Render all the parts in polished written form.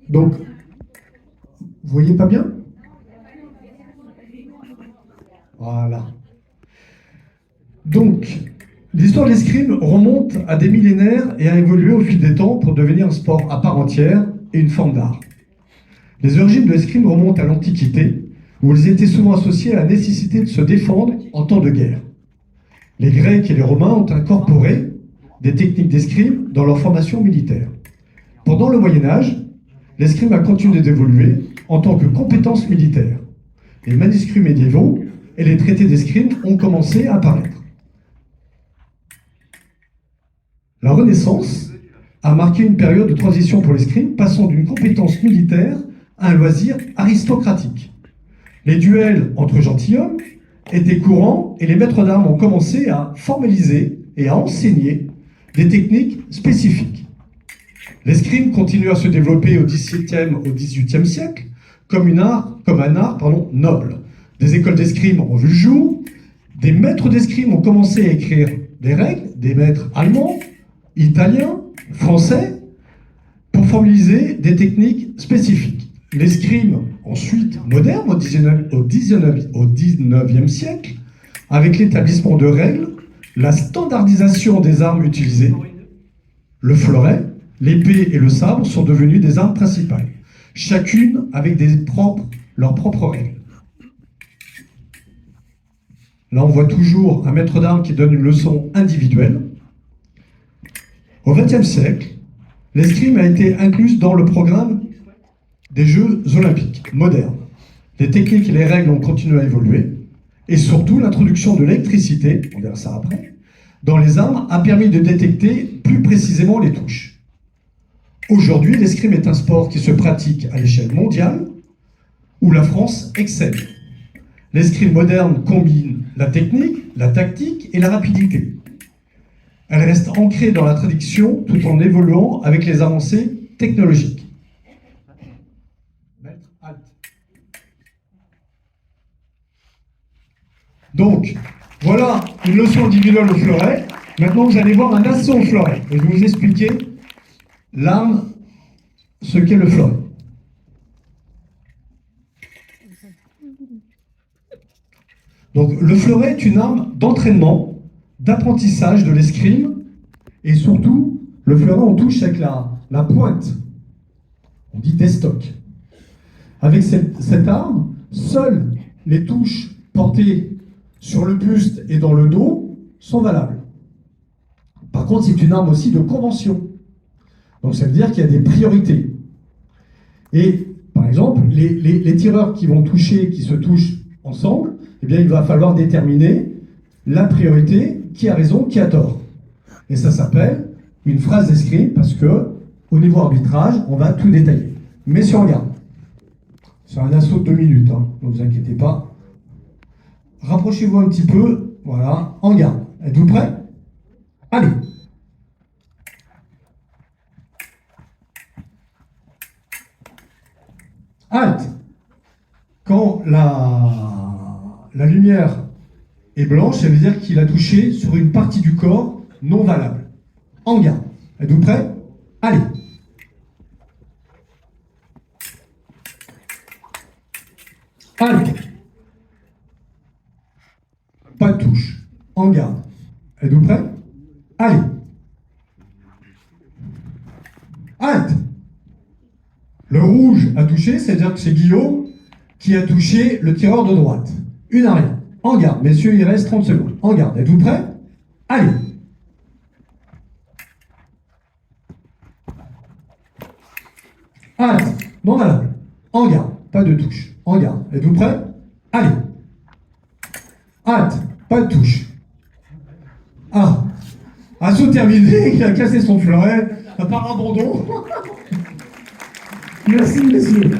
Donc, vous voyez pas bien? Voilà. Donc, l'histoire de l'escrime remonte à des millénaires et a évolué au fil des temps pour devenir un sport à part entière et une forme d'art. Les origines de l'escrime remontent à l'Antiquité, où ils étaient souvent associés à la nécessité de se défendre en temps de guerre. Les Grecs et les Romains ont incorporé des techniques d'escrime dans leur formation militaire. Pendant le Moyen-Âge, l'escrime a continué d'évoluer en tant que compétence militaire. Les manuscrits médiévaux et les traités d'escrime ont commencé à apparaître. La Renaissance a marqué une période de transition pour l'escrime, passant d'une compétence militaire à un loisir aristocratique. Les duels entre gentilshommes étaient courants et les maîtres d'armes ont commencé à formaliser et à enseigner des techniques spécifiques. L'escrime continue à se développer au XVIIe, au XVIIIe siècle comme un art noble. Des écoles d'escrime ont vu le jour, des maîtres d'escrime ont commencé à écrire des règles, des maîtres allemands, italiens, français, pour formaliser des techniques spécifiques. L'escrime, ensuite moderne, au 19e siècle, avec l'établissement de règles, la standardisation des armes utilisées, le fleuret, l'épée et le sabre sont devenus des armes principales, chacune avec leurs propres règles. Là, on voit toujours un maître d'armes qui donne une leçon individuelle. Au XXe siècle, l'escrime a été incluse dans le programme des Jeux olympiques modernes. Les techniques et les règles ont continué à évoluer, et surtout l'introduction de l'électricité, on verra ça après, dans les armes a permis de détecter plus précisément les touches. Aujourd'hui, l'escrime est un sport qui se pratique à l'échelle mondiale, où la France excelle. L'escrime moderne combine la technique, la tactique et la rapidité. Elle reste ancrée dans la tradition tout en évoluant avec les avancées technologiques. Donc, voilà une leçon individuelle au fleuret. Maintenant, vous allez voir un assaut au fleuret. Et je vais vous expliquer l'arme, ce qu'est le fleuret. Donc, le fleuret est une arme d'entraînement, d'apprentissage de l'escrime, et surtout, le fleuret, on touche avec la pointe. On dit destock. Avec cette arme, seules les touches portées sur le buste et dans le dos sont valables. Par contre, c'est une arme aussi de convention. Donc ça veut dire qu'il y a des priorités. Et par exemple, les tireurs qui vont toucher, qui se touchent ensemble, eh bien il va falloir déterminer la priorité, qui a raison, qui a tort. Et ça s'appelle une phrase d'escrime parce que au niveau arbitrage, on va tout détailler. Mais si on regarde, c'est un assaut de 2 minutes, ne vous inquiétez pas. Rapprochez-vous un petit peu, voilà, en garde. Êtes-vous prêts? Allez. Halte. Quand la lumière est blanche, ça veut dire qu'il a touché sur une partie du corps non valable. En garde. Êtes-vous prêts? Allez. Halte. Pas de touche. En garde. Êtes-vous prêts? Allez. Halte. Le rouge a touché, c'est-à-dire que c'est Guillaume qui a touché le tireur de droite. Une arrière. En garde. Messieurs, il reste 30 secondes. En garde. Êtes-vous prêts? Allez. Halte. Non valable. En garde. Pas de touche. En garde. Êtes-vous prêts? Allez. Halte. Pas de touche. Ah. Assaut terminé, il a cassé son fleuret par abandon. Merci, messieurs.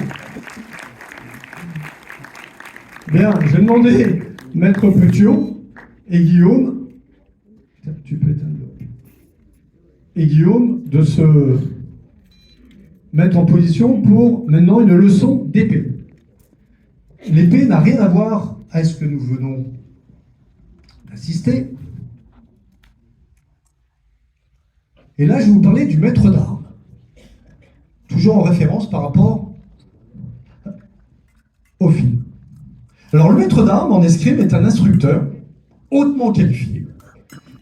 Bien, je vais demander Maître Petiot et Guillaume, et Guillaume de se mettre en position pour maintenant une leçon d'épée. L'épée n'a rien à voir avec ce que nous venons d'assister. Et là, je vais vous parler du maître d'armes. Tout toujours en référence par rapport au film. Alors, le maître d'armes en escrime est un instructeur hautement qualifié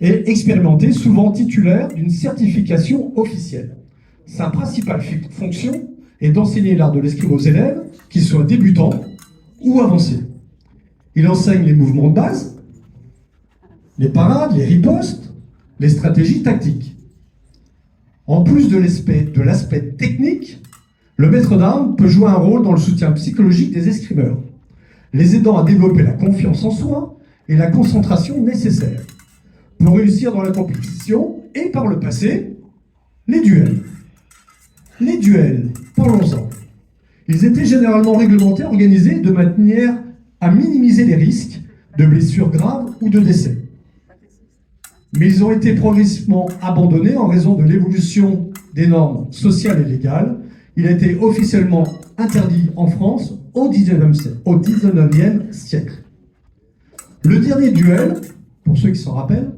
et expérimenté, souvent titulaire d'une certification officielle. Sa principale fonction est d'enseigner l'art de l'escrime aux élèves, qu'ils soient débutants ou avancés. Il enseigne les mouvements de base, les parades, les ripostes, les stratégies tactiques. En plus de l'aspect technique, le maître d'armes peut jouer un rôle dans le soutien psychologique des escrimeurs, les aidant à développer la confiance en soi et la concentration nécessaire pour réussir dans la compétition et par le passé, les duels. Les duels, parlons-en. Ils étaient généralement réglementés, organisés de manière à minimiser les risques de blessures graves ou de décès. Mais ils ont été progressivement abandonnés en raison de l'évolution des normes sociales et légales. Il a été officiellement interdit en France au 19e siècle. Le dernier duel, pour ceux qui s'en rappellent,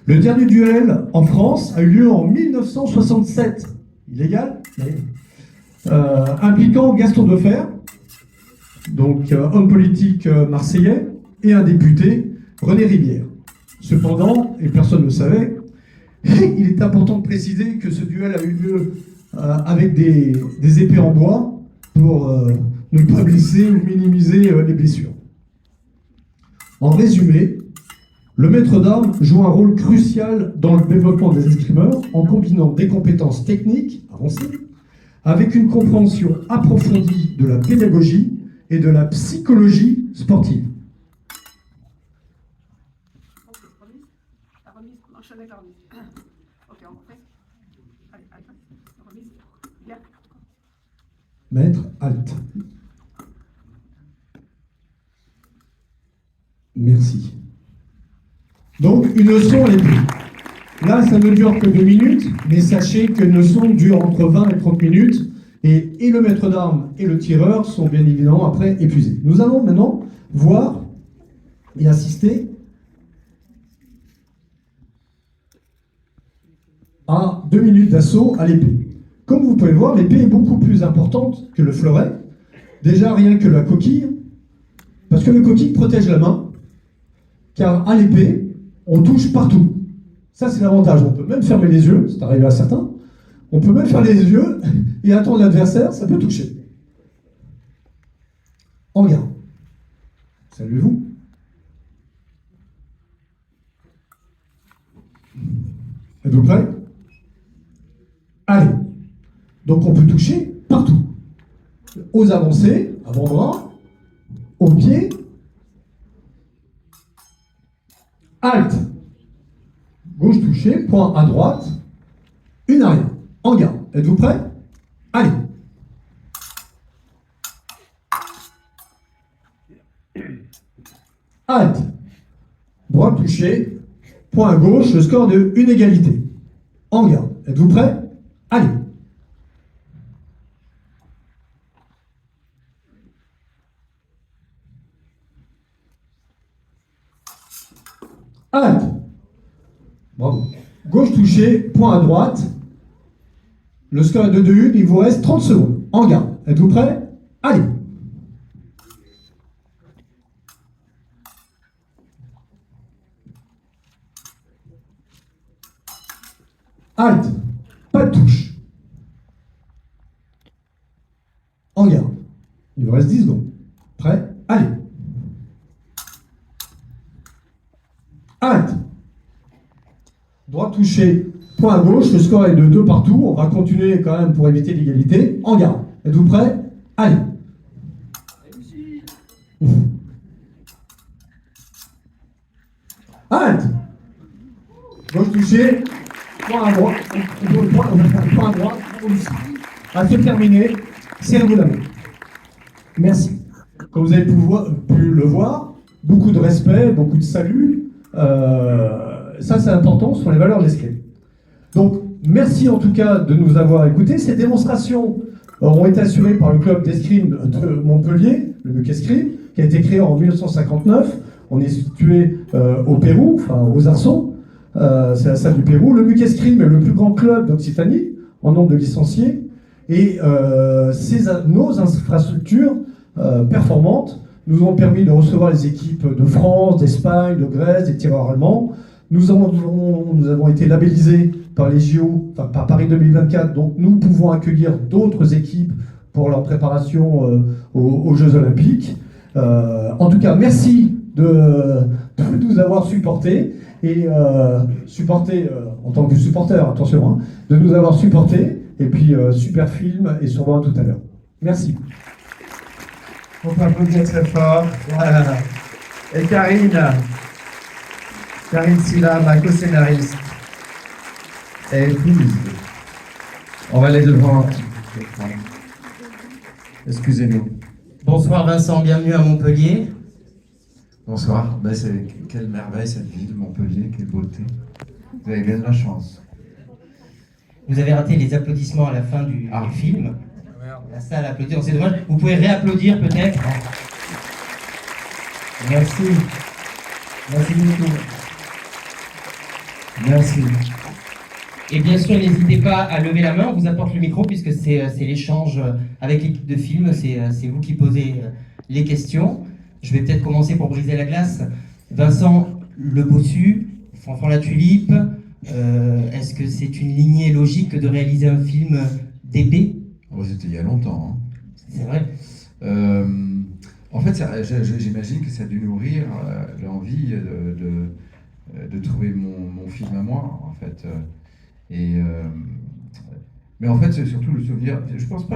le dernier duel en France a eu lieu en 1967, illégal, impliquant Gaston Defferre, donc homme politique marseillais, et un député, René Rivière. Cependant, et personne ne le savait, il est important de préciser que ce duel a eu lieu avec des épées en bois pour ne pas blesser ou minimiser les blessures. En résumé, le maître d'armes joue un rôle crucial dans le développement des escrimeurs en combinant des compétences techniques avancées avec une compréhension approfondie de la pédagogie et de la psychologie sportive. Maître, halte. Merci. Donc, une leçon à l'épée. Là, ça ne dure que 2 minutes, mais sachez qu'une leçon dure entre 20 et 30 minutes, et le maître d'armes et le tireur sont bien évidemment après épuisés. Nous allons maintenant voir et assister à 2 minutes d'assaut à l'épée. Comme vous pouvez le voir, l'épée est beaucoup plus importante que le fleuret. Déjà, rien que la coquille, parce que le coquille protège la main, car à l'épée, on touche partout. Ça, c'est l'avantage. On peut même fermer les yeux, c'est arrivé à certains. On peut même fermer les yeux et attendre l'adversaire, ça peut toucher. En garde. Saluez-vous. Êtes-vous prêts? Allez. Donc on peut toucher partout. Aux avancées, avant-bras, aux pieds. Halte. Gauche touchée, point à droite, une arrière. En garde. Êtes-vous prêts? Allez. Halte. Droite touchée, point à gauche, le score de une égalité. En garde. Êtes-vous prêts? Allez. Halte. Bravo. Gauche touchée, point à droite. Le score est de 2-1, il vous reste 30 secondes. En garde. Êtes-vous prêts? Allez. Halte. Pas de touche. En garde. Il vous reste 10 secondes. Prêt? Allez. Halte. Droite touchée, point à gauche, le score est de 2 partout. On va continuer quand même pour éviter l'égalité. En garde. Êtes-vous prêts? Allez. Halte. Gauche touchée, point à droite. Point à droite. Ah, c'est terminé. Serrez-vous la main. Merci. Comme vous avez pu le voir, beaucoup de respect, beaucoup de salut. Ça, c'est important, ce sont les valeurs de l'escrime. Donc, merci en tout cas de nous avoir écoutés. Ces démonstrations ont été assurées par le club d'escrime de Montpellier, le MUC Escrime, qui a été créé en 1959. On est situé au Pérou, enfin aux Arceaux. C'est la salle du Pérou. Le MUC Escrime est le plus grand club d'Occitanie en nombre de licenciés. Et nos infrastructures performantes nous ont permis de recevoir les équipes de France, d'Espagne, de Grèce, des tireurs allemands. Nous avons été labellisés par les JO, enfin par Paris 2024, donc nous pouvons accueillir d'autres équipes pour leur préparation aux Jeux Olympiques. En tout cas, merci de nous avoir supportés et supportés en tant que supporter, attention, hein, de nous avoir supportés. Et puis, super film et sûrement tout à l'heure. Merci. On peut applaudir très fort. Voilà. Et Karine Silla, ma co-scénariste, et épouse. On va aller devant. Excusez-nous. Bonsoir Vincent, bienvenue à Montpellier. Bonsoir. Ben quelle merveille cette ville, Montpellier, quelle beauté. Vous avez bien de la chance. Vous avez raté les applaudissements à la fin du film. La salle applaudit, donc c'est dommage. Vous pouvez réapplaudir peut-être. Merci. Merci beaucoup. Merci. Et bien sûr, n'hésitez pas à lever la main, on vous apporte le micro puisque c'est l'échange avec l'équipe de film, c'est vous qui posez les questions. Je vais peut-être commencer pour briser la glace. Vincent Le Bossu, Fanfan la Tulipe, est-ce que c'est une lignée logique de réaliser un film d'épée? Oh, c'était il y a longtemps. Hein. C'est vrai. En fait, j'imagine que ça a dû nourrir l'envie de trouver mon film à moi, en fait. Mais en fait, c'est surtout le souvenir. Je pense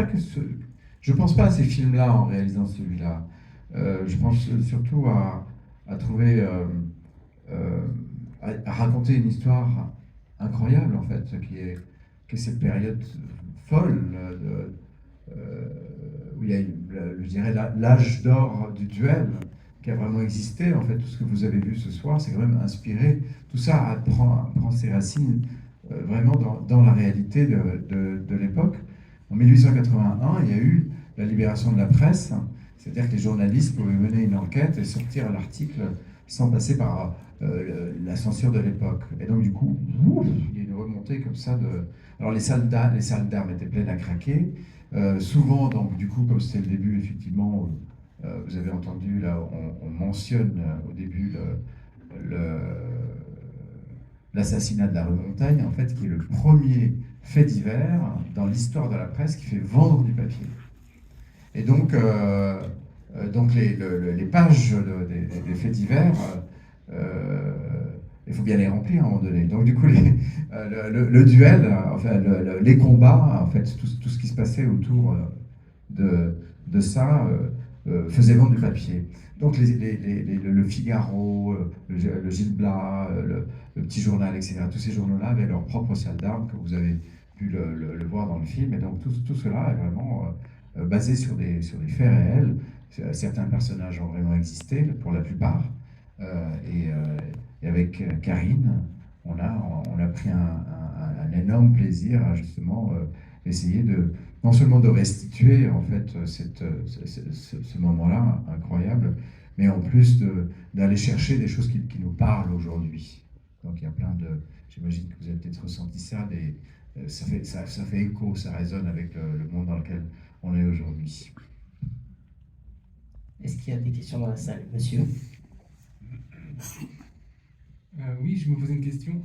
pas à ces films-là en réalisant celui-là. Je pense surtout à trouver, à raconter une histoire incroyable en fait, qui est cette période folle où il y a, je dirais, l'âge d'or du duel qui a vraiment existé. En fait, tout ce que vous avez vu ce soir, c'est quand même inspiré. Tout ça prend ses racines vraiment dans la réalité de l'époque. En 1881, il y a eu la libération de la presse, c'est-à-dire que les journalistes pouvaient mener une enquête et sortir l'article sans passer par la censure de l'époque. Et donc du coup, il y a une remontée comme ça de... Alors les salles d'armes étaient pleines à craquer. Souvent, donc du coup, comme c'était le début, effectivement, vous avez entendu, là, on mentionne au début l'assassinat de la rue Montaigne, en fait, qui est le premier fait divers dans l'histoire de la presse qui fait vendre du papier. Et donc les pages des faits divers, il faut bien les remplir à un moment donné. Donc du coup, le duel, enfin les combats, en fait, tout ce qui se passait autour de ça faisait vendre du papier. Donc le Figaro, le Gil Blas, le Petit Journal, etc., tous ces journaux-là avaient leur propre salle d'armes, que vous avez pu le voir dans le film. Et donc tout cela est vraiment basé sur des faits réels. Certains personnages ont vraiment existé, pour la plupart. Et avec Karine, on a pris un énorme plaisir à justement essayer non seulement de restituer en fait ce moment-là incroyable, mais en plus d'aller chercher des choses qui nous parlent aujourd'hui. Donc il y a plein de... J'imagine que vous avez peut-être ressenti ça, ça fait écho, ça résonne avec le monde dans lequel on est aujourd'hui. Est-ce qu'il y a des questions dans la salle, monsieur? Oui, je me posais une question.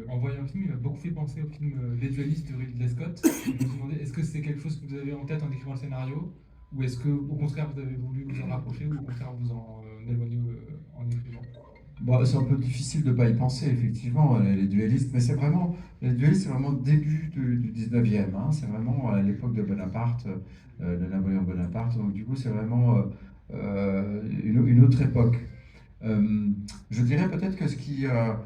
En voyant le film, il m'a beaucoup fait penser au film Les Dualistes de Ridley Scott. Je me suis demandé, est-ce que c'est quelque chose que vous avez en tête en écrivant le scénario, ou est-ce que, au contraire, vous avez voulu vous en rapprocher, ou au contraire, vous en éloigner en écrivant? Bon, c'est un peu difficile de ne pas y penser, effectivement, les duellistes, mais les duellistes, c'est vraiment le début du 19e, hein, c'est vraiment à l'époque de Bonaparte, de Napoléon Bonaparte, donc du coup, c'est vraiment une autre époque. Je dirais peut-être que ce qui m'a,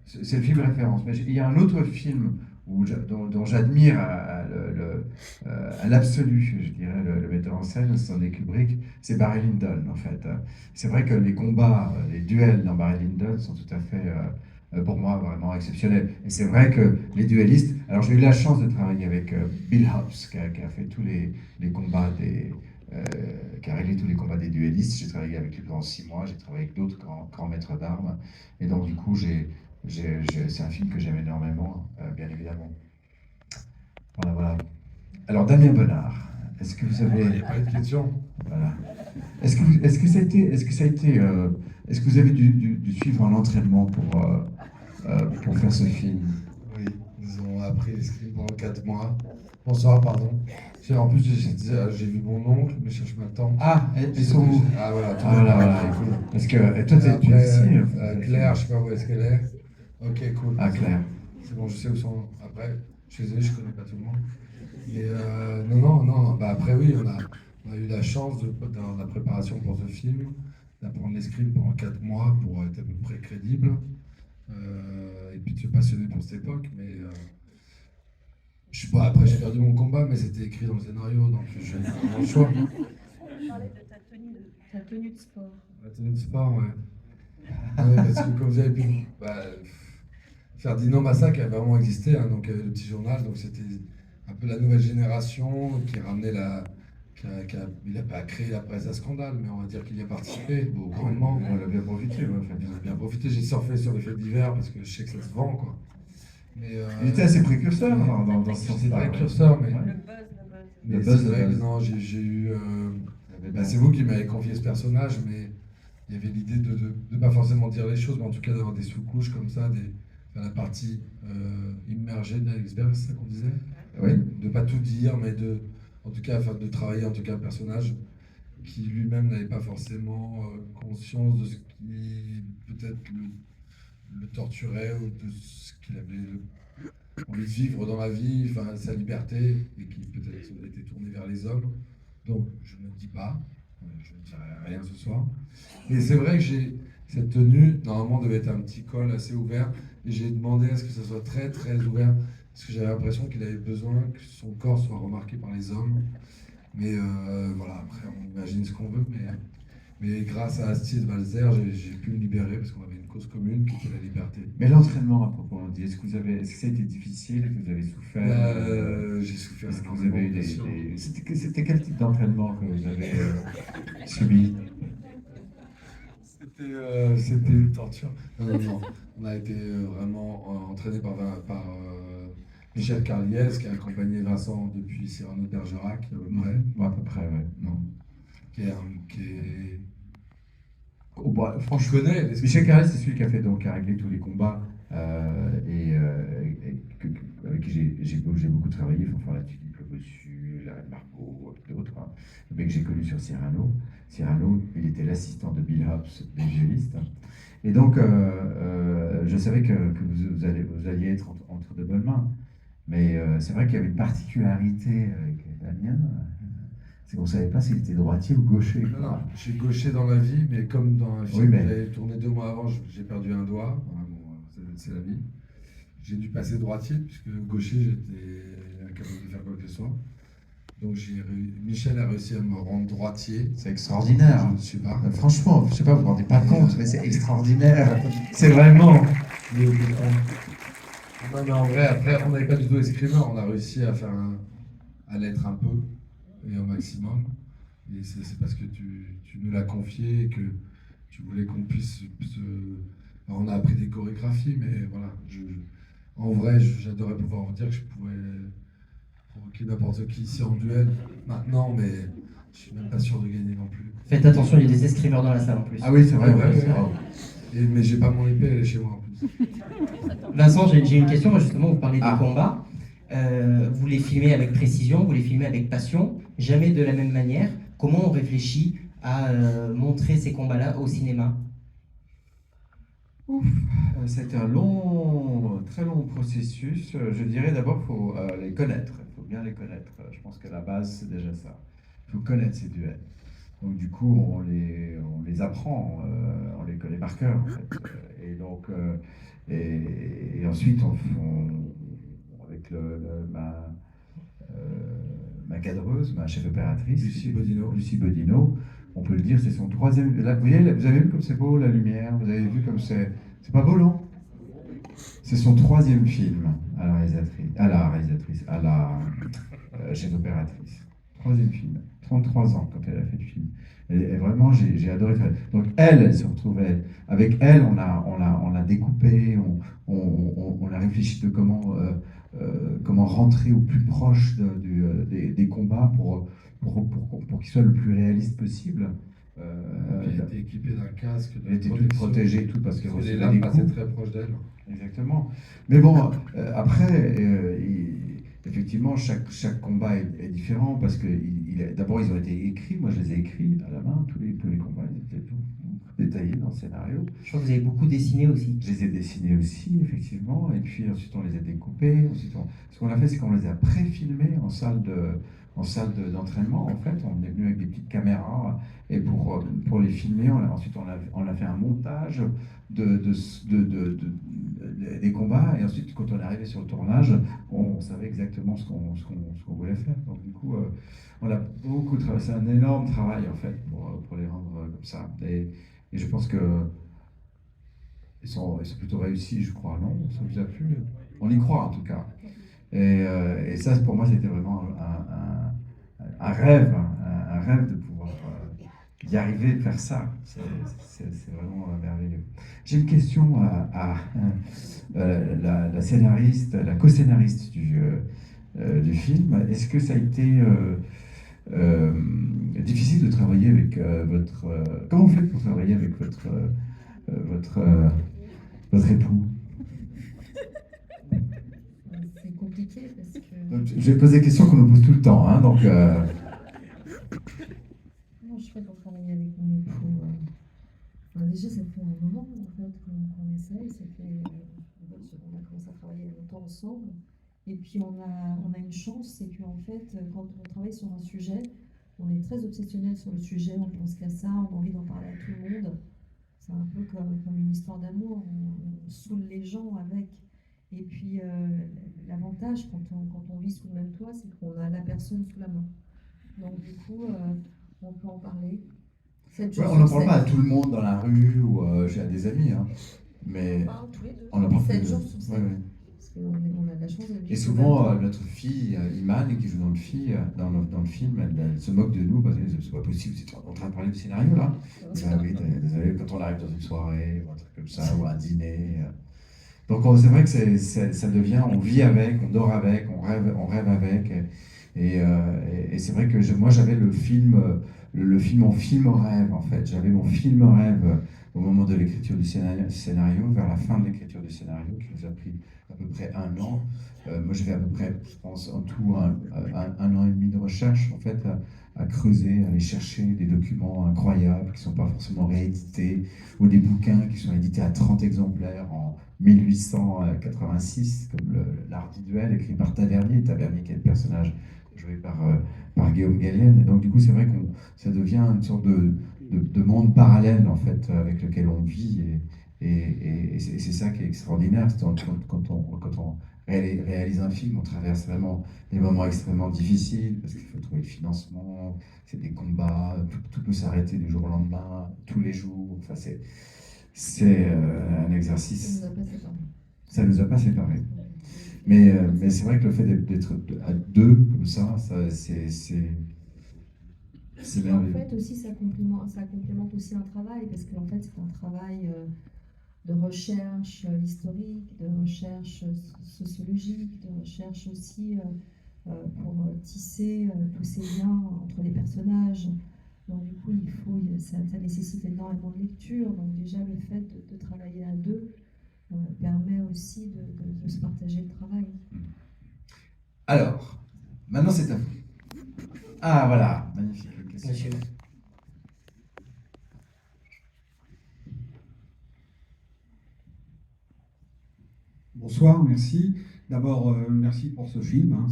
c'est le film référence. Mais il y a un autre film dont j'admire à l'absolu, je dirais, le metteur en scène, c'en est Kubrick, c'est Barry Lyndon en fait. C'est vrai que les combats, les duels dans Barry Lyndon sont tout à fait, pour moi, vraiment exceptionnels. Et c'est vrai que les duellistes, alors j'ai eu la chance de travailler avec Bill Hobbs, qui a fait tous les combats qui a réglé tous les combats des duellistes. J'ai travaillé avec lui pendant 6 mois, j'ai travaillé avec d'autres grands maîtres d'armes. Et donc, du coup, C'est un film que j'aime énormément, bien évidemment. Voilà, voilà. Alors, Damien Bonnard, est-ce que vous avez... Il n'y a pas eu de question. Voilà. Est-ce que ça a été, est-ce que vous avez dû suivre un entraînement pour faire ce film? Oui, ils ont appris l'escrime pendant 4 mois. Bonsoir, pardon. En plus, j'ai vu mon oncle, mais je cherche pas le temps. Ah, ils sont où? Ah voilà, tout Ah, voilà, le monde, voilà. cool. Parce que toi, tu es Après, ici. Claire, je sais pas où est-ce qu'elle est. Ok, cool. Ah, Claire. C'est bon, je sais où sont. Après, je suis désolé, je connais pas tout le monde. Mais non. Bah, après, oui, on a eu la chance, dans la préparation pour ce film, d'apprendre l'escrime pendant 4 mois pour être à peu près crédible. Et puis de se passionner pour cette époque. Mais je sais pas, après, j'ai perdu mon combat, mais c'était écrit dans le scénario, donc je n'ai pas vraiment le choix. Je parlais de ta tenue de sport. La tenue de sport, ouais. Ouais, parce que comme vous avez pu Ferdinand Massacre a vraiment existé, hein, donc le petit journal, donc c'était un peu la nouvelle génération qui ramenait il n'a pas créé la presse à scandale, mais on va dire qu'il y a participé grandement. On a bien profité, ouais, Il a bien profité, j'ai surfé sur les faits divers parce que je sais que ça se vend, quoi. Mais, Il était assez précurseur dans ce c'était sens-là. précurseur, mais... Le buzz. Mais Le c'est buzz, vrai le que buzz. non, j'ai eu... c'est vous qui m'avez confié ce personnage, mais il y avait l'idée de pas forcément dire les choses, mais en tout cas d'avoir des sous-couches comme ça, la partie immergée de l'iceberg, c'est ça qu'on disait? Oui. De pas tout dire, mais en tout cas, de travailler en tout cas un personnage qui lui-même n'avait pas forcément conscience de ce qui peut-être le torturait ou de ce qu'il avait envie de vivre dans la vie, enfin sa liberté, et qui peut-être était tourné vers les hommes. Donc je ne dis pas, je ne dirai rien ce soir. Mais c'est vrai que cette tenue, normalement, devait être un petit col assez ouvert, et j'ai demandé à ce que ça soit très très ouvert, parce que j'avais l'impression qu'il avait besoin que son corps soit remarqué par les hommes. Mais voilà, après on imagine ce qu'on veut, mais grâce à Astier Valzer, j'ai pu me libérer parce qu'on avait une cause commune qui était la liberté. Mais l'entraînement, à proprement dit, est-ce que ça a été difficile? Est-ce que vous avez souffert? J'ai souffert. Est-ce que vous avez eu C'était quel type d'entraînement que vous avez subi? C'était une torture. Non. On a été vraiment entraîné par Michel Carliès, qui a accompagné Vincent depuis Cyrano de Bergerac, à peu près. Ouais, à peu près, ouais. Non. Qui est... Oh, bah, Je franchement, connais. Michel Carré, c'est celui qui a réglé tous les combats avec qui j'ai beaucoup travaillé. Enfin, la Tulipe, le Bossu, la Reine Margot, d'autres. Hein. Le mec que j'ai connu sur Cyrano. Cyrano, il était l'assistant de Bill Hobbs, des violiste. Et donc, je savais que vous alliez être entre de bonnes mains. Mais c'est vrai qu'il y avait une particularité avec Damien. C'est qu'on ne savait pas s'il était droitier ou gaucher. Non, je suis gaucher dans la vie, mais comme dans un film Oui, mais... que j'avais tourné 2 mois avant, j'ai perdu un doigt. Voilà, bon, c'est la vie. J'ai dû passer droitier, puisque gaucher, j'étais incapable de faire quoi que ce soit. Donc Michel a réussi à me rendre droitier. C'est extraordinaire. Je ne sais pas. Franchement, je ne sais pas, vous ne vous rendez pas compte, mais c'est extraordinaire. C'est vraiment... Non, mais en vrai, après, on n'avait pas du tout escrimeur. On a réussi à l'être un peu. Et au maximum. Et c'est parce que tu nous l'as confié et que tu voulais qu'on puisse Alors, on a appris des chorégraphies, mais voilà. En vrai, j'adorais pouvoir vous dire que je pouvais provoquer n'importe qui ici en duel maintenant, mais je suis même pas sûr de gagner non plus. Faites attention, il y a des escrimeurs dans la salle en plus. Ah oui, c'est vrai. Ouais. Mais j'ai pas mon épée, elle est chez moi en plus. Vincent, j'ai une question. Justement, vous parlez des combats. Vous les filmez avec précision, vous les filmez avec passion, jamais de la même manière. Comment on réfléchit à montrer ces combats-là au cinéma? C'était un très long processus. Je dirais d'abord qu'il faut les connaître, il faut bien les connaître. Je pense que la base, c'est déjà ça. Il faut connaître ces duels. Donc du coup, on les apprend, on les connaît par cœur en fait. Et donc, et ensuite, avec ma cadreuse, ma chef opératrice, Lucie Bodino, on peut le dire, c'est son 3e. Là, vous avez vu comme c'est beau la lumière, vous avez vu comme c'est pas beau, non? C'est son 3e film à la chef opératrice. troisième film, 33 ans quand elle a fait le film. Et vraiment, j'ai adoré faire. Donc elle se retrouvait. Avec elle, on a découpé, on a réfléchi de comment rentrer au plus proche des combats pour qu'ils soient le plus réalistes possible. Elle était équipée d'un casque, Elle était toute protégée et tout parce qu'elle les recevait lames des passaient coups. très proche d'elle. Exactement. Mais bon, après, effectivement, chaque combat est différent parce que d'abord, ils ont été écrits. Moi, je les ai écrits à la main. Tous les combats, ils étaient tout détaillés dans le scénario. Je crois que vous avez beaucoup dessiné aussi. Je les ai dessinés aussi, effectivement. Et puis ensuite, on les a découpés. Ce qu'on a fait, c'est qu'on les a pré-filmés d'entraînement. En fait, on est venu avec des petites caméras et pour les filmer, ensuite on a fait un montage des combats. Et ensuite, quand on est arrivé sur le tournage, on savait exactement ce qu'on voulait faire. Donc du coup, on a beaucoup travaillé. C'est un énorme travail en fait pour les rendre comme ça. Et je pense que ils sont plutôt réussis, je crois, non? Ça vous a plu? On y croit en tout cas. Et ça, pour moi, c'était vraiment un rêve, un rêve de pouvoir y arriver, de faire ça. C'est vraiment merveilleux. J'ai une question à la scénariste, la co-scénariste du film. Est-ce que ça a été difficile de travailler avec votre... comment vous faites pour travailler avec votre époux? C'est compliqué parce que. Donc, je vais poser des questions qu'on nous pose tout le temps. Hein, donc, Comment je fais pour travailler avec mon époux enfin, déjà, ça fait un moment en fait qu'on essaye. Ça fait, en fait, on a commencé à travailler longtemps ensemble. Et puis on a une chance, c'est qu'en fait, quand on travaille sur un sujet, on est très obsessionnel sur le sujet, on pense qu'à ça, on a envie d'en parler à tout le monde. C'est un peu comme une histoire d'amour, on saoule les gens avec. Et puis l'avantage quand on vit sous le même toit, c'est qu'on a la personne sous la main. Donc du coup, on peut en parler. 7 jours on n'en sur parle pas à 7. tout le monde dans la rue ou chez des amis. Hein, mais On parle tous les deux. on en parle 7 tous les jours deux. sur 7. Ouais, ouais. Parce qu'on a de la chance de vivre Et sous le même souvent, toit. notre fille, Iman, qui joue dans le film, elle se moque de nous parce que c'est pas possible, vous êtes en train de parler du scénario là. Ben oui, désolé, quand on arrive dans une soirée ou un truc comme ça, ou un dîner. Donc c'est vrai que ça devient, on vit avec, on dort avec, on rêve avec. Et c'est vrai que moi j'avais le film, mon film rêve en fait. J'avais mon film rêve au moment de l'écriture du scénario, vers la fin de l'écriture du scénario, qui nous a pris à peu près un an. Moi j'ai fait à peu près, je pense, en tout un an et demi de recherche en fait, à creuser, à aller chercher des documents incroyables qui ne sont pas forcément réédités, ou des bouquins qui sont édités à 30 exemplaires en 1886, comme l'Art du duel, écrit par Tavernier. Tavernier qui est le personnage joué par Guillaume Gallienne. Et donc du coup, c'est vrai que ça devient une sorte de monde parallèle, en fait, avec lequel on vit. Et c'est ça qui est extraordinaire. Quand on réalise un film, on traverse vraiment des moments extrêmement difficiles, parce qu'il faut trouver le financement, c'est des combats, tout peut s'arrêter du jour au lendemain, tous les jours. Enfin, c'est un exercice. Ça nous a pas séparés. Mais c'est vrai que le fait d'être à deux comme ça c'est En merveilleux. fait, aussi, ça complémente aussi un travail, parce qu'en fait, c'est un travail de recherche historique, de recherche sociologique, de recherche aussi pour tisser tous ces liens entre les personnages. Donc du coup, ça nécessite énormément de lecture. Donc déjà, le fait de travailler à deux permet aussi de se partager le travail. Alors, maintenant c'est à vous. Ah voilà, magnifique question. Monsieur. Bonsoir, merci. D'abord, merci pour ce film. Hein.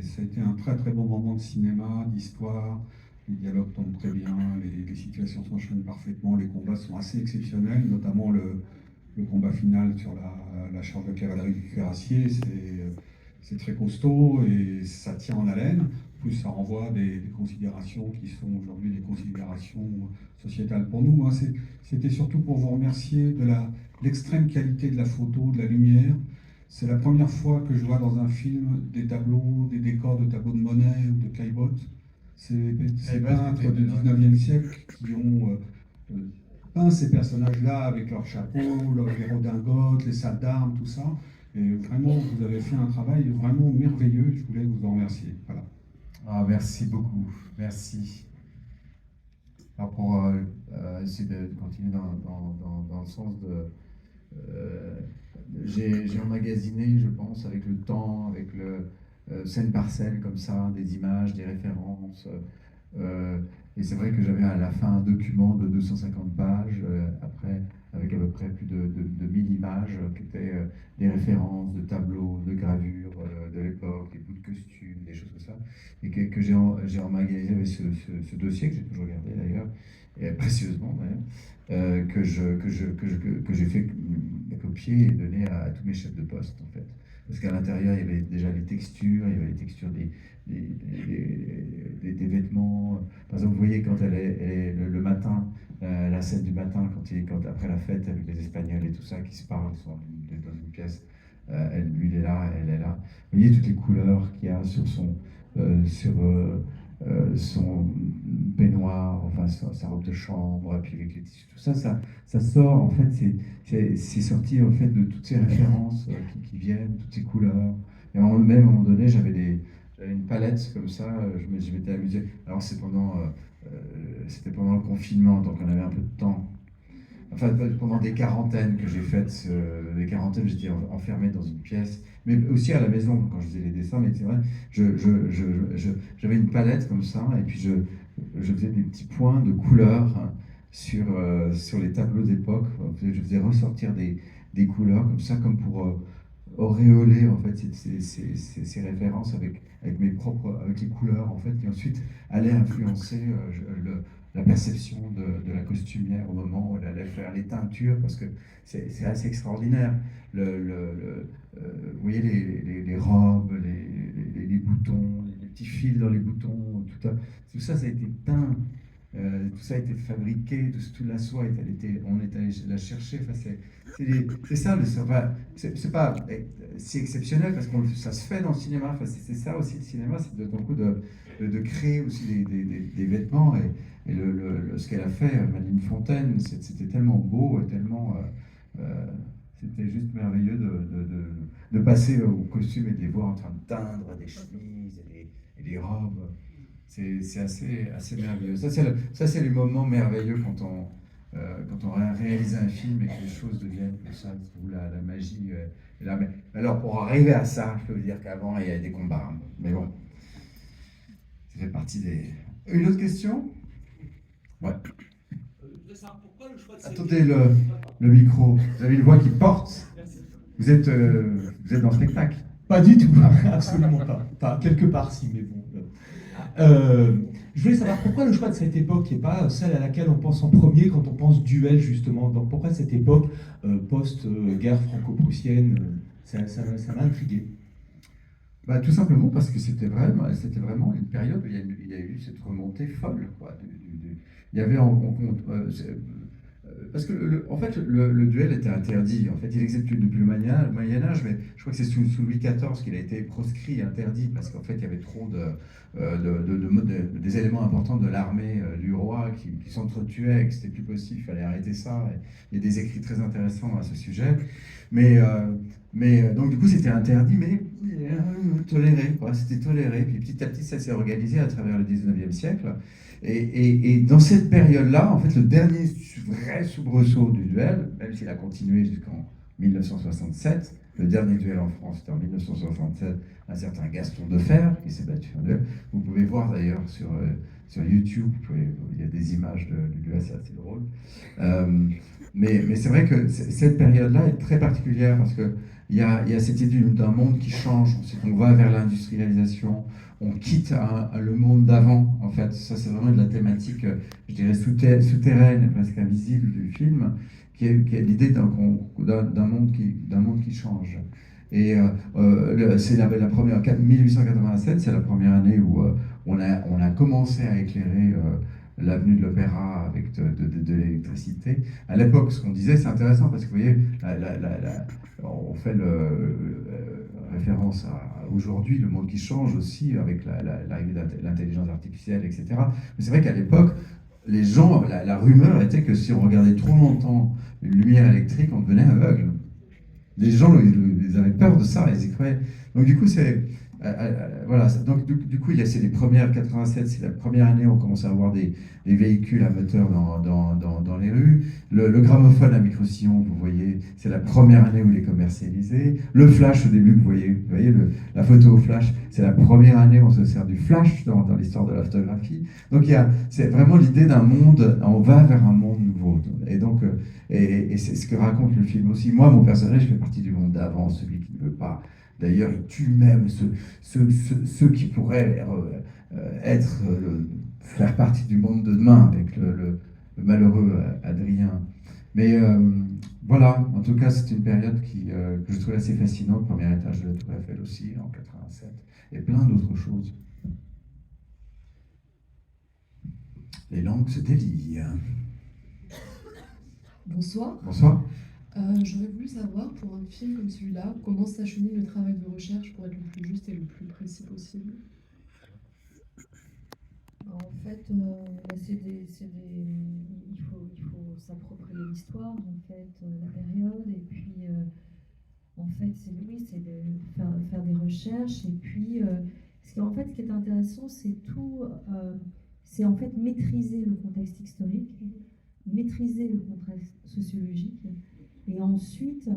Ça a été un très très bon moment de cinéma, d'histoire. Les dialogues tombent très bien, les situations s'enchaînent parfaitement, les combats sont assez exceptionnels, notamment le combat final sur la charge de cavalerie du cuirassier. C'est très costaud et ça tient en haleine. En plus, ça renvoie des considérations qui sont aujourd'hui des considérations sociétales pour nous. Moi, c'était surtout pour vous remercier de l'extrême qualité de la photo, de la lumière. C'est la première fois que je vois dans un film des tableaux, des décors de tableaux de Monet ou de Caillebotte. ces peintres du 19e siècle qui ont peint ces personnages-là avec leurs chapeaux, les redingotes, les salles d'armes, tout ça. Et vraiment, vous avez fait un travail vraiment merveilleux. Je voulais vous en remercier. Voilà. Ah, merci beaucoup, merci. Alors pour essayer de continuer dans le sens de... j'ai emmagasiné, je pense, avec le temps, avec scène par scène, comme ça, des images, des références. Et c'est vrai que j'avais à la fin un document de 250 pages, après, avec à peu près plus de 1000 images, qui étaient des références de tableaux, de gravures de l'époque, des bouts de costumes, des choses comme ça, et que j'ai emmagasiné avec ce dossier, que j'ai toujours gardé d'ailleurs, et précieusement d'ailleurs, que j'ai fait copier et donner à tous mes chefs de poste, en fait. Parce qu'à l'intérieur, il y avait déjà les textures, il y avait les textures des vêtements. Par exemple, vous voyez quand elle est le matin, la scène du matin, quand après la fête avec les Espagnols et tout ça, qui se parlent, ils sont dans une pièce, lui il est là, elle est là. Vous voyez toutes les couleurs qu'il y a sur son peignoir, enfin sa robe de chambre, et puis avec les tissus, tout ça, ça sort, en fait, c'est sorti en fait de toutes ces références qui viennent, toutes ces couleurs. Et à un moment donné, j'avais une palette comme ça, je m'étais amusé. Alors c'était pendant le confinement, donc on avait un peu de temps. Enfin, pendant des quarantaines que j'ai faites, des quarantaines, j'étais enfermé dans une pièce, mais aussi à la maison quand je faisais les dessins, mais c'est vrai, j'avais une palette comme ça, et puis je faisais des petits points de couleurs hein, sur les tableaux d'époque. Je faisais ressortir des couleurs comme ça, comme pour auréoler en fait ces références avec les couleurs en fait, qui ensuite allaient influencer la perception de la costumière au moment où elle allait faire les teintures, parce que c'est assez extraordinaire. Vous voyez les robes, les boutons, les petits fils dans les boutons, tout ça, ça a été teint. Tout ça a été fabriqué, toute la soie, on est allé la chercher. Enfin, c'est ça, c'est pas si exceptionnel parce que ça se fait dans le cinéma. Enfin, c'est ça aussi le cinéma, c'est d'un coup de créer aussi des vêtements. Et ce qu'elle a fait, Madeleine Fontaine, c'était tellement beau et tellement. C'était juste merveilleux de passer au costume et de les voir en train de teindre des chemises et des robes. C'est assez merveilleux. Ça, c'est les moments merveilleux quand on réalise un film et que les choses deviennent comme ça, où la magie est là. Mais alors, pour arriver à ça, je peux vous dire qu'avant, il y a des combats. Hein. Mais bon, ça fait partie des... Une autre question? Ouais. Attendez le micro. Vous avez une voix qui porte. Vous êtes dans le spectacle? Pas du tout, absolument pas. Enfin, quelque part, si, mais bon. Je voulais savoir pourquoi le choix de cette époque n'est pas celle à laquelle on pense en premier quand on pense duel, justement. Donc pourquoi cette époque post-guerre franco-prussienne, ça m'a intrigué. Bah, tout simplement parce que c'était vraiment une période où il y a eu cette remontée folle. Quoi, il y avait parce que en fait le duel était interdit. En fait, il existait depuis le Moyen Âge, mais je crois que c'est sous Louis XIV qu'il a été proscrit, interdit, parce qu'en fait il y avait trop des éléments importants de l'armée du roi qui s'entretuaient, et que c'était plus possible, il fallait arrêter ça. Et il y a des écrits très intéressants à ce sujet. Mais donc du coup c'était interdit, mais toléré, quoi. C'était toléré. Puis petit à petit ça s'est organisé à travers le 19e siècle. Et dans cette période-là, en fait, le dernier vrai soubresaut du duel, même s'il a continué jusqu'en 1967, le dernier duel en France, c'était en 1967, un certain Gaston Defferre qui s'est battu en duel. Vous pouvez voir d'ailleurs sur YouTube, il y a des images du duel, c'est assez drôle. Mais c'est vrai que cette période-là est très particulière parce qu'il y a cette idée d'un monde qui change, on va vers l'industrialisation, on quitte le monde d'avant, en fait. Ça, c'est vraiment de la thématique, je dirais, souterraine, presque invisible du film, qui est l'idée d'un monde qui change. Et c'est la première, 1887, c'est la première année où on a commencé à éclairer l'avenue de l'Opéra avec de l'électricité. À l'époque, ce qu'on disait, c'est intéressant parce que vous voyez, on fait référence aujourd'hui, le monde qui change aussi avec l'arrivée de l'intelligence artificielle, etc. Mais c'est vrai qu'à l'époque, les gens, la rumeur était que si on regardait trop longtemps une lumière électrique, on devenait aveugle. Les gens, ils avaient peur de ça, ils y croyaient. Donc du coup, voilà. Donc du coup, c'est les premières, 87, c'est la première année où on commence à avoir des véhicules à moteur dans les rues. Le gramophone à micro-sillon, vous voyez, c'est la première année où il est commercialisé. Le flash, au début, vous voyez la photo au flash, c'est la première année où on se sert du flash dans l'histoire de la photographie. Donc c'est vraiment l'idée d'un monde, on va vers un monde nouveau. Et donc, et c'est ce que raconte le film aussi. Moi, mon personnage fait partie du monde d'avant, celui qui ne veut pas. D'ailleurs, il tue même ceux qui pourraient faire partie du monde de demain, avec le malheureux Adrien. Mais voilà, en tout cas, c'est une période que je trouvais assez fascinante. Premier étage de la Tour Eiffel aussi, en 87, et plein d'autres choses. Les langues se délient. Bonsoir. Bonsoir. J'aurais voulu savoir, pour un film comme celui-là, comment s'achemine le travail de recherche pour être le plus juste et le plus précis possible. En fait, il faut s'approprier l'histoire, en fait, la période, et puis, en fait, c'est de faire des recherches, et puis, ce qui est intéressant, c'est en fait maîtriser le contexte historique, maîtriser le contexte sociologique, et ensuite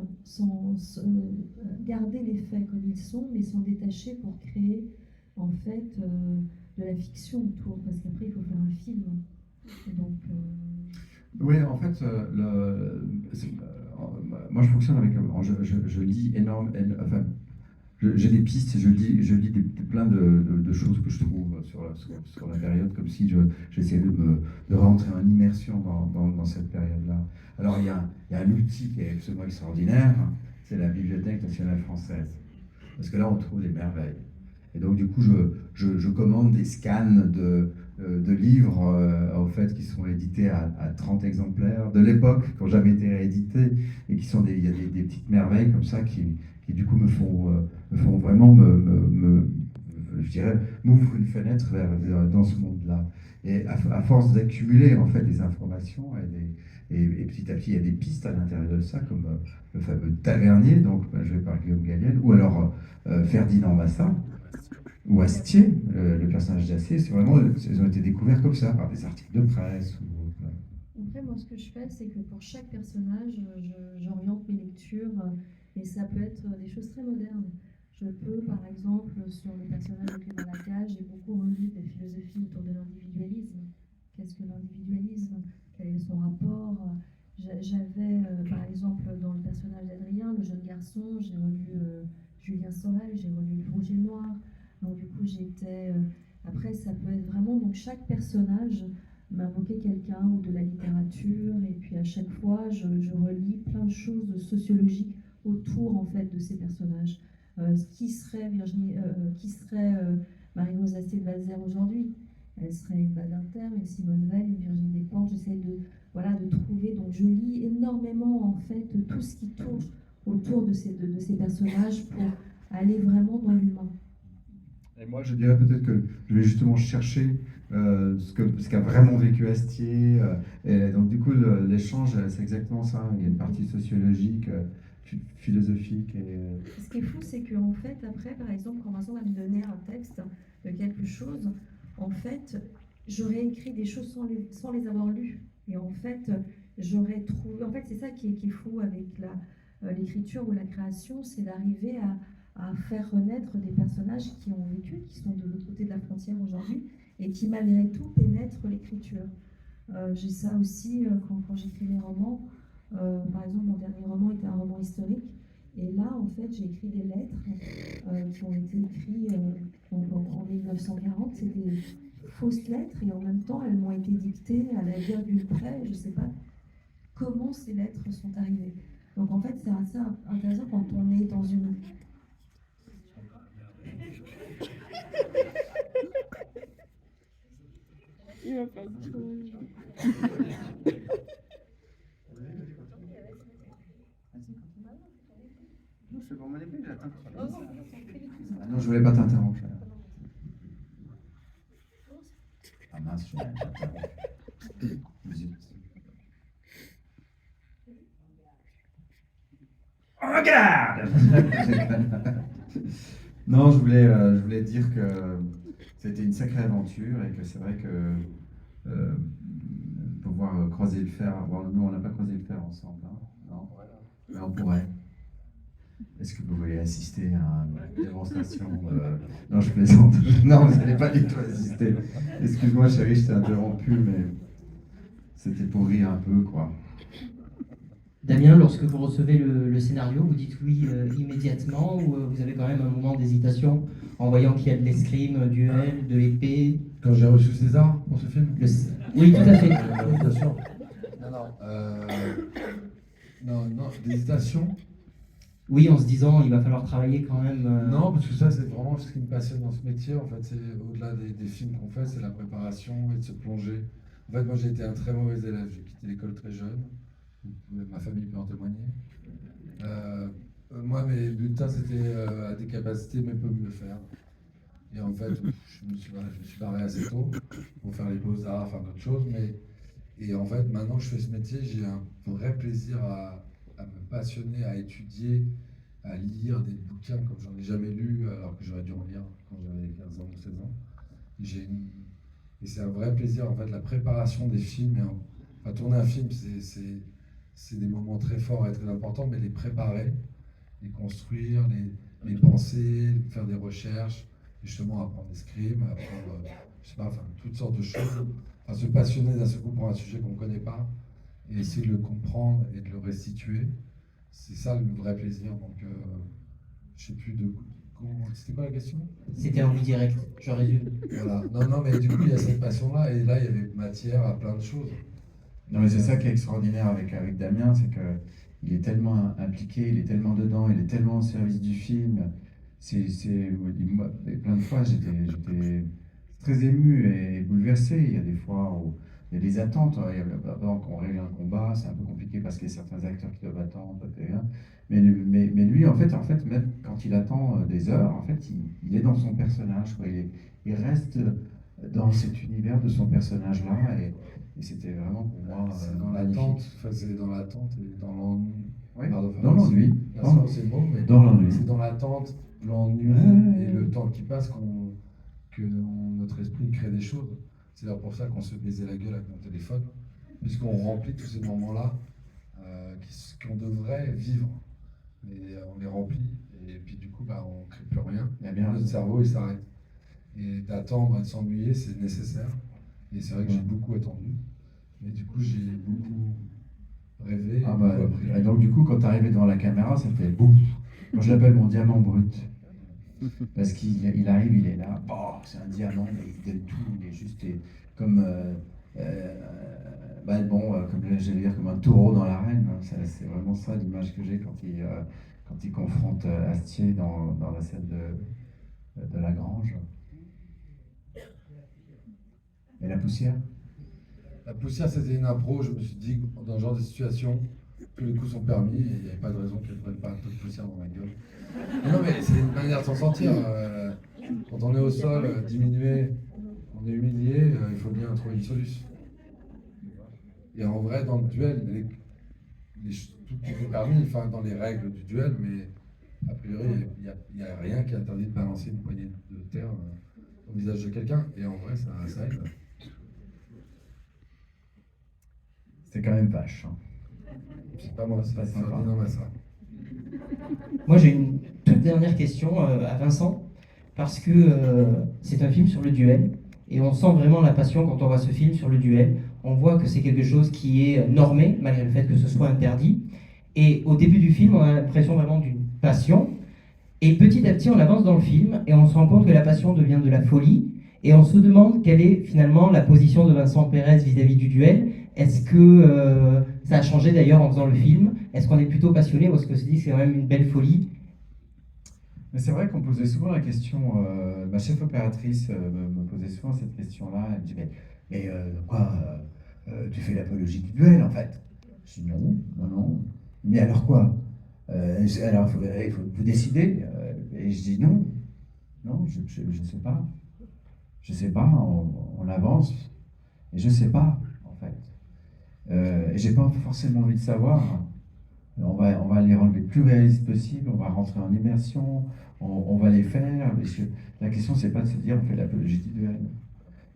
garder les faits comme ils sont, mais s'en détacher pour créer en fait de la fiction autour, parce qu'après il faut faire un film. Et donc, Oui, en fait, moi je fonctionne avec, je lis enfin, j'ai des pistes, je lis plein de choses que je trouve sur la période, comme si j'essayais de rentrer en immersion dans cette période-là. Alors il y a un outil qui est absolument extraordinaire, c'est la Bibliothèque nationale française. Parce que là, on trouve des merveilles. Et donc, du coup, je commande des scans de livres en fait, qui sont édités à 30 exemplaires de l'époque, qui n'ont jamais été réédités, et qui sont il y a des petites merveilles comme ça qui du coup me font vraiment je dirais, m'ouvre une fenêtre dans ce monde-là. Et à force d'accumuler en fait des informations et petit à petit, il y a des pistes à l'intérieur de ça, comme le fameux Tavernier, donc joué par Guillaume Gallienne, ou alors Ferdinand Massat, ou Astier, le personnage d'Astier. C'est vraiment, ils ont été découverts comme ça, par des articles de presse. Après, moi, ce que je fais, c'est que pour chaque personnage, j'oriente mes lectures, et ça peut être des choses très modernes. Je peux, par exemple, sur le personnage de Clément Lacage, j'ai beaucoup relu des philosophies autour de l'individualisme. Qu'est-ce que l'individualisme? Quel est son rapport? J'avais, par exemple, dans le personnage d'Adrien, le jeune garçon, j'ai relu Julien Sorel, j'ai relu Le Rouge et le Noir. Donc du coup, après, ça peut être vraiment... Donc chaque personnage m'invoquait quelqu'un ou de la littérature, et puis à chaque fois, je relis plein de choses sociologiques autour, en fait, de ces personnages. Qui serait Marie-Rose Astier de Valzer aujourd'hui? Elle serait une Badinter, une Simone Veil, une Virginie Despentes. J'essaie de trouver. Donc je lis énormément en fait tout ce qui tourne autour de ces personnages pour aller vraiment dans l'humain. Et moi, je dirais peut-être que je vais justement chercher ce qu'a vraiment vécu Astier. Et donc du coup, l'échange, c'est exactement ça. Il y a une partie sociologique, philosophique. Ce qui est fou, c'est qu'en fait, après, par exemple, quand Vincent va me donner un texte de quelque chose, en fait, j'aurais écrit des choses sans les avoir lues. Et en fait, j'aurais trouvé... En fait, c'est ça qui est fou avec l'écriture ou la création, c'est d'arriver à faire renaître des personnages qui ont vécu, qui sont de l'autre côté de la frontière aujourd'hui, et qui, malgré tout, pénètrent l'écriture. J'ai ça aussi quand j'écris mes romans. Par exemple, mon dernier roman était un roman historique. Et là, en fait, j'ai écrit des lettres qui ont été écrites en 1940. C'est des fausses lettres et en même temps, elles m'ont été dictées à la virgule près. Je ne sais pas comment ces lettres sont arrivées. Donc en fait, c'est assez intéressant quand on est dans une... Il va pas Non, je bon. Ah mince, je Zut. Oh, regarde. Non, je voulais dire que c'était une sacrée aventure et que c'est vrai que pouvoir croiser le fer. Bon, nous, on n'a pas croisé le fer ensemble, hein, non, mais on pourrait. Est-ce que vous voulez assister à une démonstration Non, je plaisante. Non, vous n'allez pas du tout assister. Excuse-moi, chérie, je t'ai interrompu, mais c'était pour rire un peu, quoi. Damien, lorsque vous recevez le scénario, vous dites oui immédiatement ou vous avez quand même un moment d'hésitation en voyant qu'il y a de l'escrime, duel, de l'épée? Quand j'ai reçu César pour ce film? Oui, tout à fait. Bien sûr. Non, d'hésitation. Oui, en se disant il va falloir travailler quand même. Non, parce que ça, c'est vraiment ce qui me passionne dans ce métier. En fait, c'est au-delà des films qu'on fait, c'est la préparation et de se plonger. En fait, moi, j'ai été un très mauvais élève. J'ai quitté l'école très jeune. Ma famille peut en témoigner. Moi, mes bulletins, c'était à des capacités, mais peut mieux faire. Et en fait, je me suis barré assez tôt pour faire les beaux-arts, faire d'autres choses. Et en fait, maintenant que je fais ce métier, j'ai un vrai plaisir à me passionner, à étudier, à lire des bouquins comme j'en ai jamais lu, alors que j'aurais dû en lire quand j'avais 15 ans ou 16 ans. Et c'est un vrai plaisir, en fait, la préparation des films. Enfin, tourner un film, c'est des moments très forts et très importants, mais les préparer, les construire, les penser, faire des recherches, justement apprendre l'escrime, apprendre, je sais pas, enfin, toutes sortes de choses. Enfin, se passionner d'un seul coup pour un sujet qu'on ne connaît pas et essayer de le comprendre et de le restituer, c'est ça le vrai plaisir. Donc, je sais plus c'était quoi la question? C'était un oui direct, je résume. Voilà. Non, mais du coup, il y a cette passion-là, et là, il y avait matière à plein de choses. Non, mais c'est ça qui est extraordinaire avec Damien, c'est que il est tellement impliqué, il est tellement dedans, il est tellement au service du film. Moi, plein de fois, j'étais très ému et bouleversé. Il y a des fois où il y a des attentes. Avant qu'on règle un combat, c'est un peu compliqué parce qu'il y a certains acteurs qui doivent attendre. Mais lui, en fait, même quand il attend des heures, en fait, il est dans son personnage, quoi. Il reste dans cet univers de son personnage-là. Et c'était vraiment pour moi C'est dans magnifique. l'attente, enfin, c'est dans l'attente et dans l'ennui. Oui, Pardon, enfin, dans l'ennui. bien sûr, c'est le mot, mais Dans l'ennui. c'est dans l'attente, l'ennui Ouais. et le temps qui passe que notre esprit crée des choses. C'est d'ailleurs pour ça qu'on se baisait la gueule avec mon téléphone, puisqu'on remplit tous ces moments-là qu'on devrait vivre. Mais on les remplit, et puis du coup, on ne crée plus rien. Il y a bien Notre cerveau, il s'arrête. Et d'attendre et de s'ennuyer, c'est nécessaire. Et c'est vrai que j'ai beaucoup attendu. Mais du coup, j'ai beaucoup rêvé. Ah beaucoup bah, appris. et donc du coup, quand tu arrivais devant la caméra, ça fait boum. Moi, je l'appelle mon diamant brut. Parce qu'il arrive, il est là, bah, c'est un diamant, mais il donne tout, il est juste comme, comme j'allais dire, comme un taureau dans l'arène. Hein. C'est vraiment ça l'image que j'ai quand il confronte Astier dans la scène de la grange. Et la poussière? La poussière, c'était une impro. Je me suis dit, dans ce genre de situation, tous les coups sont permis et il n'y avait pas de raison qu'elle ne prenne pas un peu de poussière dans ma gueule. Non, mais c'est une manière de s'en sortir. Quand on est au sol, diminué, on est humilié, il faut bien trouver une solution. Et en vrai, dans le duel, tout est permis, enfin, dans les règles du duel, mais a priori, il n'y a rien qui interdit de balancer une poignée de terre au visage de quelqu'un. Et en vrai, ça aide. C'est quand même vache. Hein. C'est pas moi, c'est pas sympa. Ferdinand Massat. Moi, j'ai une toute dernière question à Vincent, parce que c'est un film sur le duel, et on sent vraiment la passion quand on voit ce film sur le duel. On voit que c'est quelque chose qui est normé, malgré le fait que ce soit interdit. Et au début du film, on a l'impression vraiment d'une passion. Et petit à petit, on avance dans le film, et on se rend compte que la passion devient de la folie. Et on se demande quelle est finalement la position de Vincent Pérez vis-à-vis du duel. Est-ce que ça a changé d'ailleurs en faisant le film? Est-ce qu'on est plutôt passionné ou est-ce que se dit que c'est quand même une belle folie? Mais c'est vrai qu'on posait souvent la question, ma chef opératrice me posait souvent cette question-là. Elle me dit, mais tu fais l'apologie du duel en fait? Je dis non. Mais alors quoi? Alors il faut vous décider. Et je dis non. Non, je sais pas. Je sais pas, on avance, et je sais pas, en fait. Et j'ai pas forcément envie de savoir. On va les rendre les plus réalistes possible, on va rentrer en immersion, on va les faire. La question, c'est pas de se dire on fait l'apologie du duel.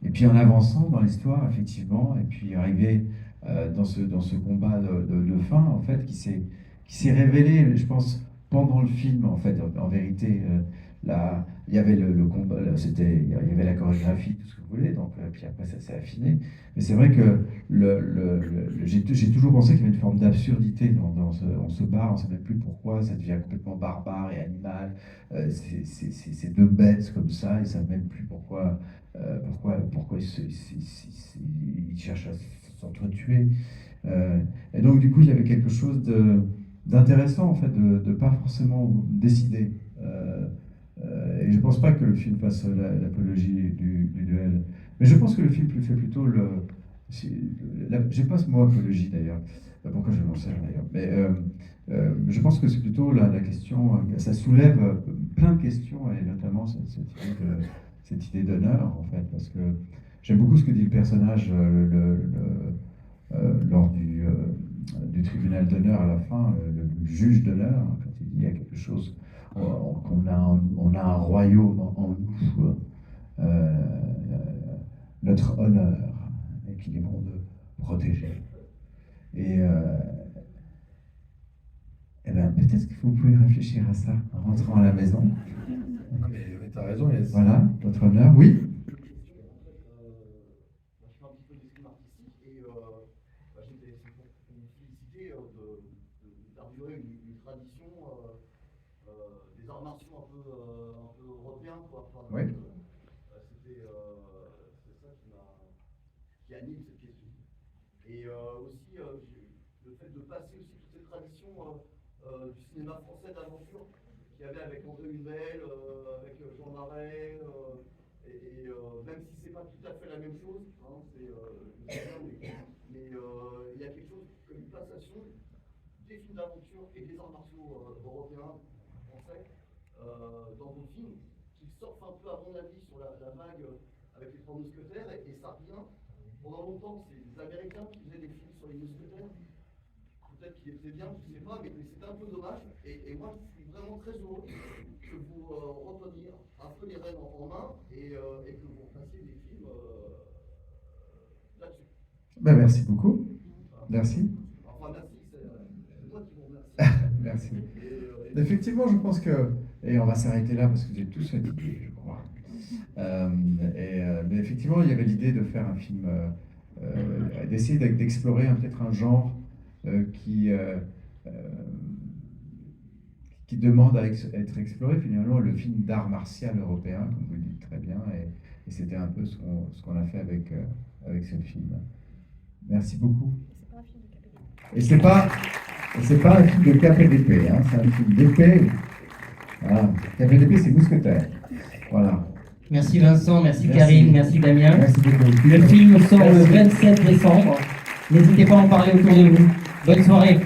Et puis en avançant dans l'histoire, effectivement, et puis arriver dans ce combat de fin, en fait, qui s'est révélé, je pense, pendant le film, en fait, en vérité. Il y avait le combat, il y avait la chorégraphie, tout ce que vous voulez, donc puis après ça s'est affiné. Mais c'est vrai que j'ai toujours pensé qu'il y avait une forme d'absurdité on se bat, on ne sait même plus pourquoi, ça devient complètement barbare et animal. C'est deux bêtes comme ça, ils ne savent même plus pourquoi ils cherchent à s'entretuer. Et donc du coup, il y avait quelque chose d'intéressant en fait, de pas forcément décider. Et je ne pense pas que le film fasse l'apologie du duel. Mais je pense que le film fait plutôt j'ai pas ce mot apologie d'ailleurs. Pourquoi je m'en sers d'ailleurs. Mais je pense que c'est plutôt la question. Ça soulève plein de questions, et notamment cette idée d'honneur, en fait. Parce que j'aime beaucoup ce que dit le personnage lors du tribunal d'honneur à la fin, le juge d'honneur, quand il dit il y a quelque chose. On a un royaume en nous, notre honneur, et qu'il est bon de protéger. Et ben, peut-être que vous pouvez réfléchir à ça en rentrant à la maison. Mais t'as raison, il y a Voilà, votre honneur, oui. Des arts martiaux un peu européens, quoi. Enfin, Oui. C'est ça qui anime cette question. Et aussi, le fait de passer aussi toutes ces traditions du cinéma français d'aventure qu'il y avait avec André Hunebelle, avec Jean Marais, même si c'est pas tout à fait la même chose, hein, mais il y a quelque chose comme une passation des films d'aventure et des arts martiaux européens, français, dans vos films, qui sortent un peu, à mon avis, sur la vague avec les Trois Mousquetaires, et ça revient. Pendant longtemps, c'est les Américains qui faisaient des films sur les mousquetaires. Peut-être qu'ils les faisaient bien, je ne sais pas, mais c'était un peu dommage. Et moi, je suis vraiment très heureux que vous repreniez un peu les rênes en main et que vous fassiez des films là-dessus. Ben, merci beaucoup. Merci. Enfin, merci, c'est moi qui vous remercie. Merci. Effectivement, je pense que, et on va s'arrêter là parce que vous êtes tous fatigués, je crois. Mais effectivement, il y avait l'idée de faire un film, d'essayer d'explorer peut-être un genre qui demande à être exploré, finalement, le film d'art martial européen, comme vous le dites très bien, et c'était un peu ce qu'on a fait avec ce film. Merci beaucoup. Et c'est pas un film de KPDP, hein, c'est un film d'épée. Voilà. KPDP, c'est mousquetaire. Voilà. Merci Vincent, merci Karine, merci Damien. Merci beaucoup. Le film sort le 27 décembre. N'hésitez pas à en parler autour de vous. Bonne soirée.